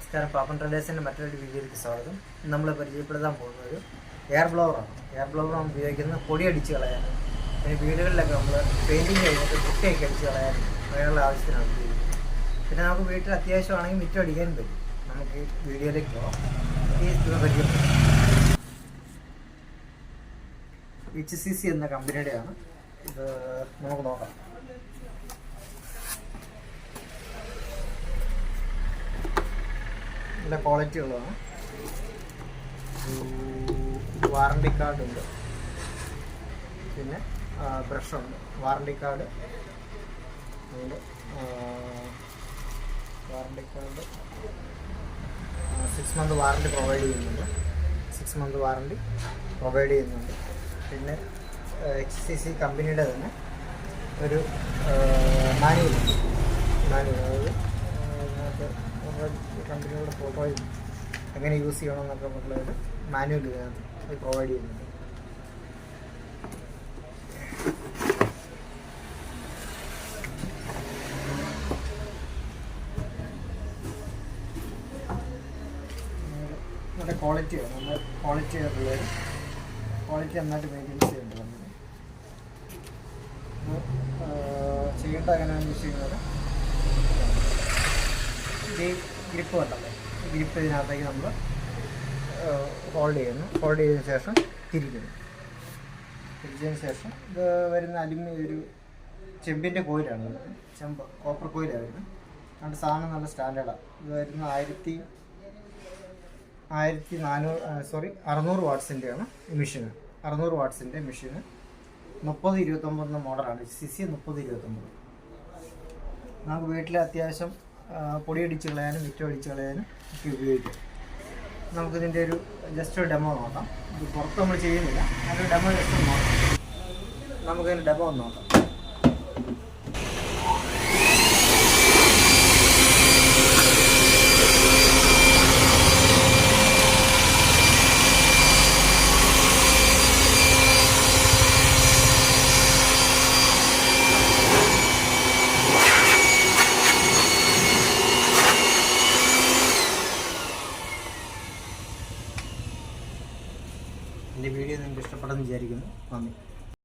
നമസ്കാരം. പാപ്പൻ ട്രേഡേഴ്സിൻ്റെ മറ്റൊരു വീഡിയോയിലേക്ക് സ്വാഗതം. നമ്മൾ പരിചയപ്പെടുത്താൻ പോകുന്നത് ഒരു എയർ ബ്ലോവറാണ്. എയർ ബ്ലോവർ നമ്മൾ ഉപയോഗിക്കുന്നത് പൊടി അടിച്ച് കളയാനും പിന്നെ വീടുകളിലൊക്കെ നമ്മൾ പെയിൻറ്റിങ് കഴിഞ്ഞിട്ട് കുട്ടിയൊക്കെ അടിച്ച് കളയാനും അങ്ങനെയുള്ള ആവശ്യത്തിനാണ് ഉപയോഗിക്കുന്നത്. പിന്നെ നമുക്ക് വീട്ടിൽ അത്യാവശ്യമാണെങ്കിൽ മിറ്റം അടിക്കാനും പറ്റും. നമുക്ക് ഈ വീഡിയോയിലേക്ക് പോകാം. ഈ പരിചയപ്പെടുത്താം. HCC എന്ന കമ്പനിയുടെയാണ് ഇത്. നമുക്ക് നോക്കാം. നല്ല ക്വാളിറ്റി ഉള്ളതാണ്. വാറണ്ടി കാർഡുണ്ട്, പിന്നെ ബ്രഷുണ്ട്. Warranty card warranty card 6 month warranty provide ചെയ്യുന്നുണ്ട്. 6 മന്ത് വാറണ്ടി പ്രൊവൈഡ് ചെയ്യുന്നുണ്ട്. പിന്നെ HCC കമ്പനിയുടെ തന്നെ ഒരു മാനുവൽ അതായത് കമ്പനിയുടെ ഫോട്ടോയും എങ്ങനെ യൂസ് ചെയ്യണമെന്നൊക്കെ ഉള്ളൊരു മാനുവൽ ഇതിനകത്ത് പ്രൊവൈഡ് ചെയ്യുന്നുണ്ട്. നല്ല ക്വാളിറ്റിയാണ്. നല്ല ക്വാളിറ്റി ആയിട്ടുള്ളൊരു ക്വാളിറ്റി നന്നായിട്ട് മെയിൻറ്റെയിൻ ചെയ്യുന്നുണ്ട്. ചെയ്യേണ്ട എങ്ങനെയാണെന്ന് വെച്ച് കഴിഞ്ഞാൽ ഈ ഗ്രിപ്പ് കണ്ടല്ലേ, ഗ്രിപ്പ് ഇതിനകത്തേക്ക് നമ്മൾ ഹോൾഡ് ചെയ്യുന്നു. ഹോൾഡ് ചെയ്തതിന് ശേഷം തിരിച്ചതിന് ശേഷം ഇത് വരുന്ന ഒരു ചെമ്പിൻ്റെ കോയിലാണ് വരുന്നത്. ചെമ്പ് കോപ്പർ കോയിലാണ് വരുന്നത്. അതുകൊണ്ട് സാധനം നല്ല സ്റ്റാൻഡേർഡാണ്. ഇത് വരുന്ന 600 വാട്ട്സിൻ്റെയാണ് ഈ മെഷീന്. 600 വാട്ട്സിൻ്റെ മെഷീന് 3029 മോഡലാണ്. HCC 3029. നമുക്ക് വീട്ടിൽ അത്യാവശ്യം പൊടി അടിച്ച് കളയാനും മിറ്റം അടിച്ച് കളയാനും ഒക്കെ ഉപയോഗിക്കാം. നമുക്കിതിൻ്റെ ഒരു ജസ്റ്റ് ഒരു ഡെമോ നോക്കാം. ഇത് പുറത്ത് നമ്മൾ ചെയ്യുന്നില്ല, അതിൻ്റെ ഡെമോ ജസ്റ്റ് ഒന്ന് നോക്കാം. നമുക്കതിൻ്റെ ഡെമോ ഒന്ന് നോക്കാം. എൻ്റെ വീഡിയോ നിങ്ങൾക്ക് ഇഷ്ടപ്പെട്ടെന്ന് വിചാരിക്കുന്നു. നന്ദി.